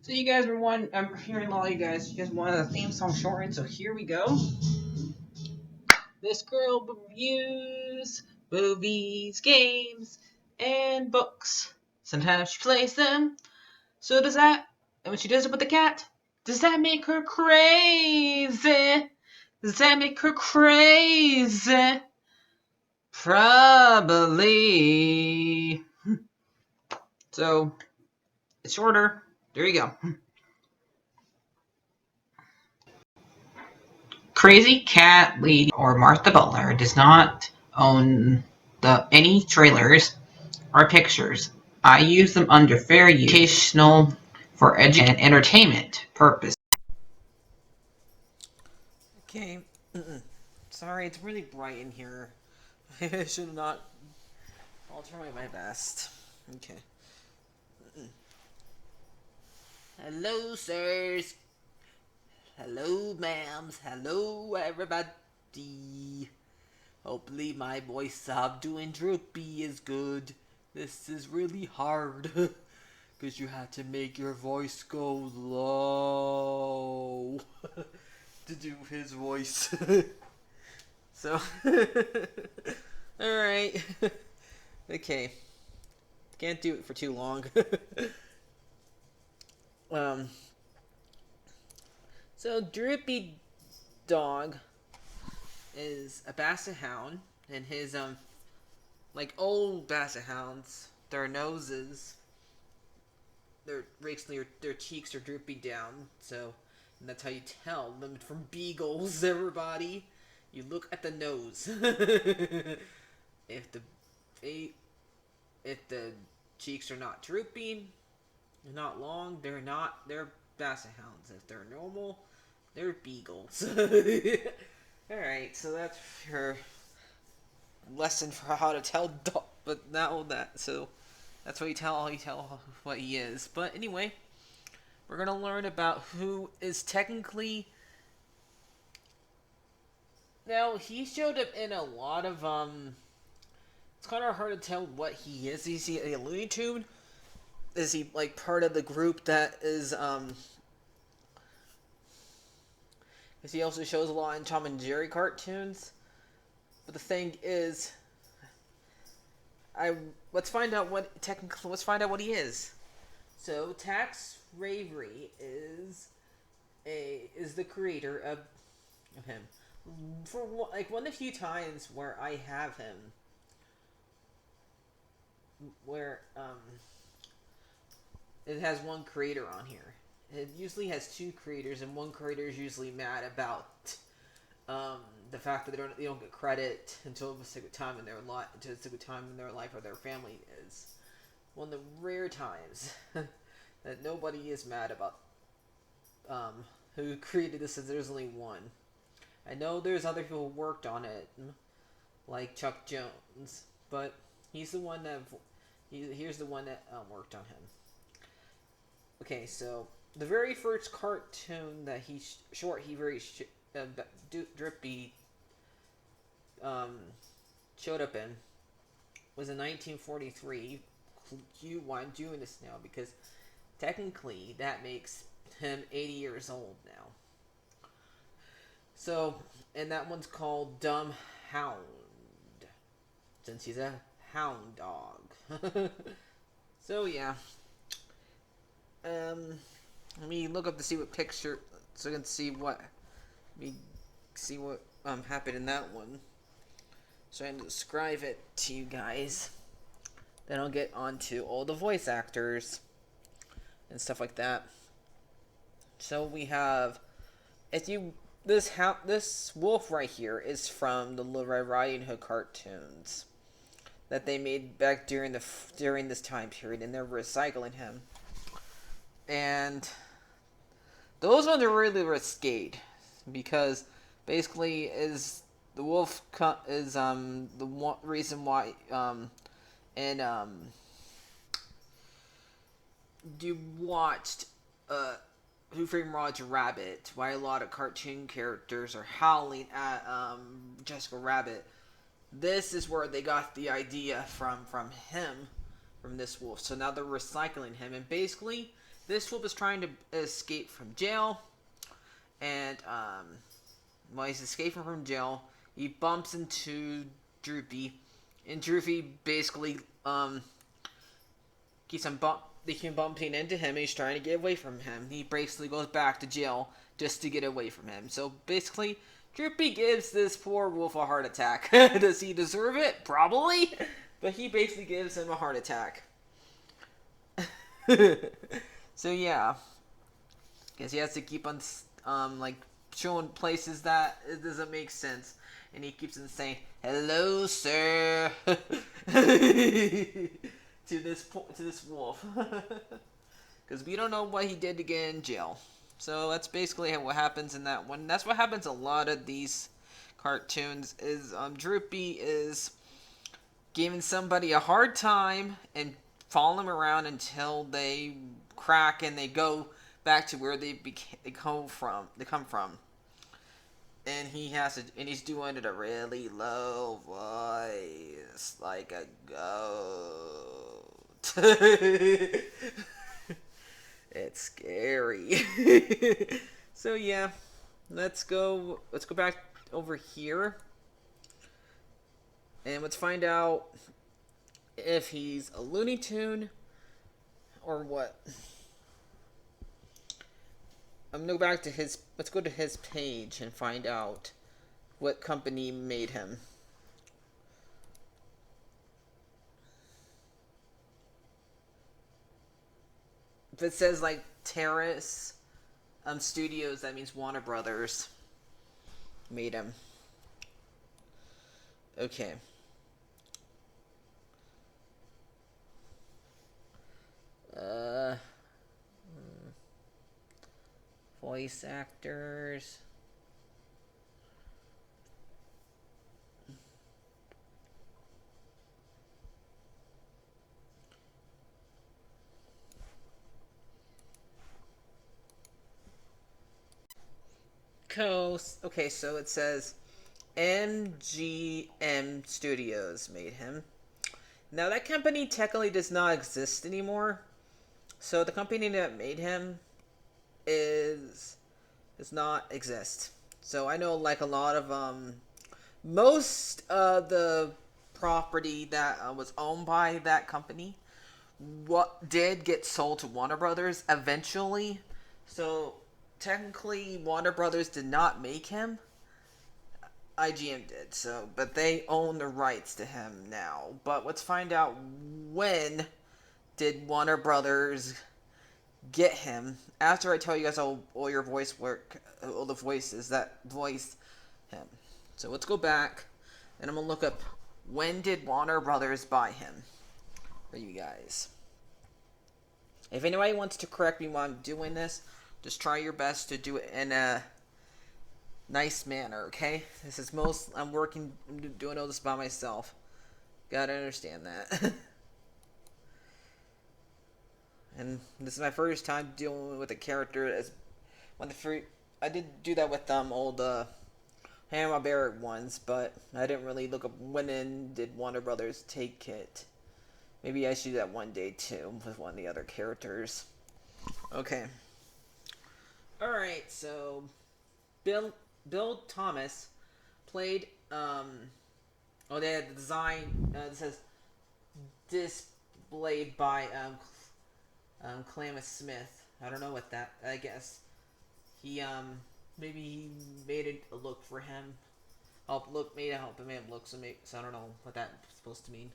So you guys were one. I'm hearing a lot of you guys. You guys wanted a theme song shortened, so here we go. This girl reviews movies, games, and books. Sometimes she plays them. So does that. And when she does it with the cat, does that make her crazy? Does that make her crazy? Probably. So it's shorter. There you go. Crazycatlady or Martha Butler does not own any trailers or pictures. I use them under fair use, educational, for education and entertainment purpose. Okay. Sorry, it's really bright in here. I should not. I'll try my best. Okay. Hello, sirs. Hello, ma'ams. Hello, everybody. Hopefully my voice I'm doing droopy is good. This is really hard. Because you had to make your voice go low. To do his voice. So, alright. Okay. Can't do it for too long. um, so, Droopy Dog is a basset hound, and his, like old basset hounds, their noses, their cheeks are droopy down, so, and that's how you tell them from beagles, everybody. You look at the nose. if the if the cheeks are not drooping, not long, they're basset hounds. If they're normal, they're beagles. Alright, so that's your lesson for how to tell dog, but now that, so that's what you tell what he is. But anyway, we're gonna learn about who is technically. Now, he showed up in a lot of, it's kind of hard to tell what he is. Is he a Looney Tune? Is he, like, part of the group that is, because he also shows a lot in Tom and Jerry cartoons. But the thing is, let's find out what he is. So, Tax Ravery is the creator of him. For like one of the few times where I have him, where it has one creator on here. It usually has two creators, and one creator is usually mad about the fact that they don't get credit until a specific time in their life, or their family is one of the rare times that nobody is mad about who created this. As there's only one. I know there's other people who worked on it, like Chuck Jones, but he's the one that here's the one that worked on him. Okay, so the very first cartoon that he Drippy showed up in was in 1943. Why I'm doing this now, because technically that makes him 80 years old now. So, and that one's called Dumb Hound, since he's a hound dog. So yeah. Let me look up to see what picture, so I can see what happened in that one. So I can describe it to you guys. Then I'll get onto all the voice actors and stuff like that. So we have, this wolf right here is from the Little Red Riding Hood cartoons that they made back during this time period, and they're recycling him. And those ones are really risque, because basically is the wolf is the one reason why and you watched Who Framed Roger Rabbit, why a lot of cartoon characters are howling at Jessica Rabbit. This is where they got the idea from him, from this wolf. So now they're recycling him, and basically This wolf is trying to escape from jail, and while he's escaping from jail, he bumps into Droopy, and Droopy basically they keep bumping into him, and he's trying to get away from him. He basically goes back to jail just to get away from him. So basically, Droopy gives this poor wolf a heart attack. Does he deserve it? Probably. But he basically gives him a heart attack. So yeah. Because he has to keep on, like, showing places that it doesn't make sense. And he keeps on saying, "Hello, sir." to this wolf. Because we don't know what he did to get in jail. So that's basically what happens in that one. That's what happens a lot of these cartoons. Is Droopy is giving somebody a hard time and following them around until they crack and they go back to where they come from. And he's doing it a really low voice, like a goat. It's scary. So yeah, let's go back over here, and let's find out if he's a Looney Tune or what. Let's go to his page and find out what company made him. If it says like Terrace Studios, that means Warner Brothers made him. Okay. Voice actors. Okay, so it says MGM Studios made him. Now that company technically does not exist anymore. So the company that made him does not exist. So I know like a lot of most of the property that was owned by that company what did get sold to Warner Brothers eventually. So technically Warner Brothers did not make him. IGM did. So but they own the rights to him now. But let's find out, when did Warner Brothers get him? After I tell you guys all your voice work, all the voices that voice him. So let's go back, and I'm gonna look up when did Warner Brothers buy him for you guys. If anybody wants to correct me while I'm doing this, just try your best to do it in a nice manner, okay? I'm doing all this by myself. Gotta understand that. And this is my first time dealing with a character I did do that with old Hanna-Barbera ones, but I didn't really look up when did Warner Brothers take it. Maybe I should do that one day too with one of the other characters. Okay. Alright, so Bill Thomas played they had the design it says displayed by Klamath Smith. I don't know what that. I guess he maybe he made it a look for him. Made him look. So I don't know what that's supposed to mean.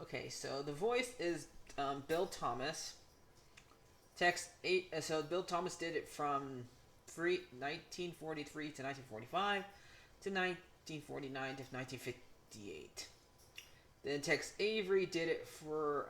Okay, so the voice is Bill Thomas. Text 8. So Bill Thomas did it from 1943 to 1945 to 1949 to 1958. Then Tex Avery did it for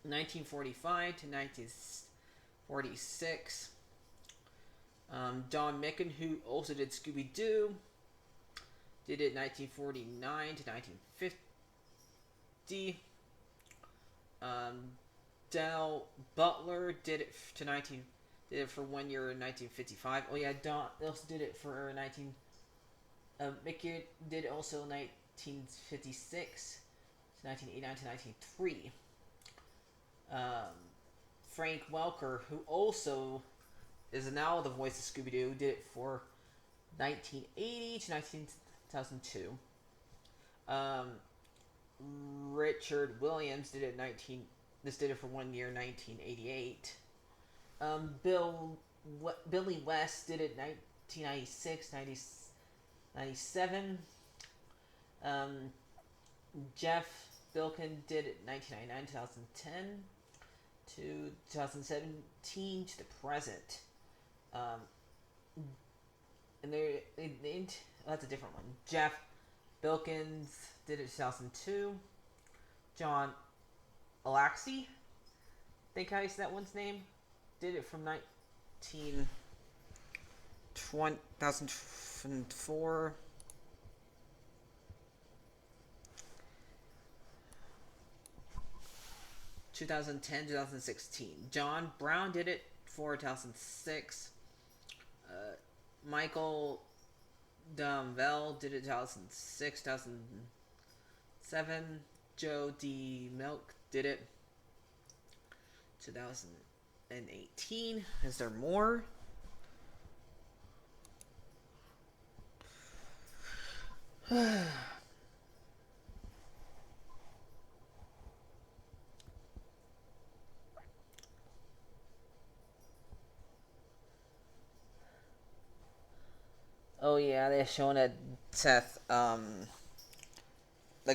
1945 to 1946. Don Micken, who also did Scooby-Doo, did it 1949 to 1950. Del Butler did it for 1 year in 1955. Oh yeah, Don also did it for 19. Mickey did also 1956 to 1989 to 1903. Frank Welker, who also is now the voice of Scooby-Doo, did it for 1980 to 2002. Um, Richard Williams did it 19. This did it for 1 year, 1988. Billy West did it 1996, 97. Jeff Bilkin did it 1999, 2010 to 2017 to the present. Um, and that's a different one. Jeff Bilkins did it 2002. John Alaxi, I think I said that one's name, did it from 2004. 2010, 2016. John Brown did it for 2006. Michael Domvell did it 2006, 2007. Joe D. Milk did it 2018. Is there more? Oh yeah, they're showing that Seth, the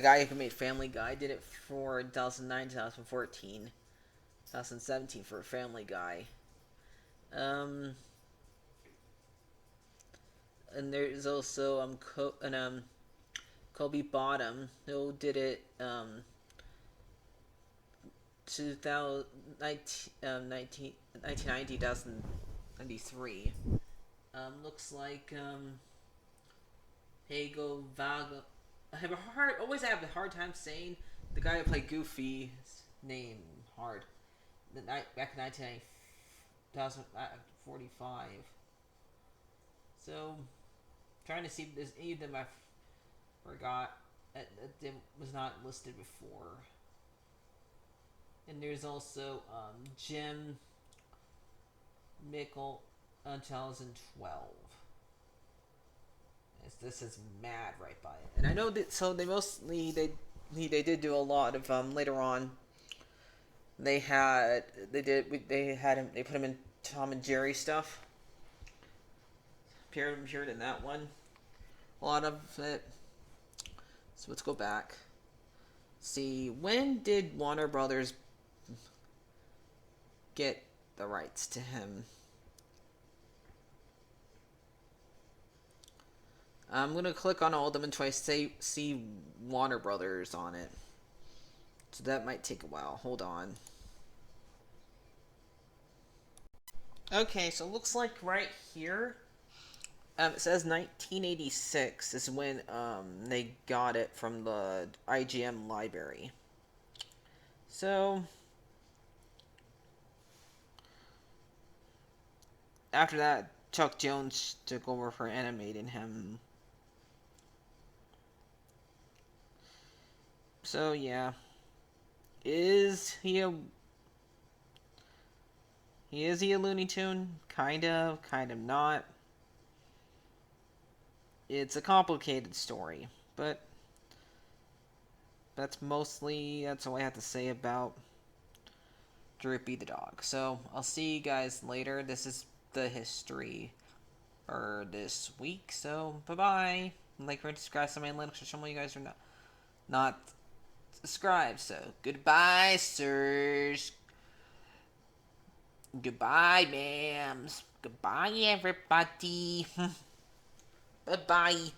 guy who made Family Guy, did it for 2009, 2014, 2017 for Family Guy. And there's also Kobe Bottom, who did it 1990, 2093. Looks like Hago Vago. Always have a hard time saying the guy who played Goofy's name hard. Back in 2045. So, trying to see if there's any of them I forgot that was not listed before. And there's also Jim Mickle 2012. This is mad right by it, and I know that. So they did do a lot of later on. They put him in Tom and Jerry stuff. Appeared in that one. A lot of it. So let's go back. See, when did Warner Brothers get the rights to him? I'm going to click on all of them and try to see Warner Brothers on it. So that might take a while. Hold on. Okay, so it looks like right here, it says 1986 is when they got it from the IGM library. So, after that, Chuck Jones took over for animating him. So yeah, is he a Looney Tune? Kind of not. It's a complicated story, but that's all I have to say about Droopy the Dog. So I'll see you guys later. This is the history for this week. So bye bye. Like, rate, subscribe, some of my links, or some of you guys are not subscribed. So goodbye, sirs. Goodbye, ma'ams. Goodbye, everybody. Bye bye.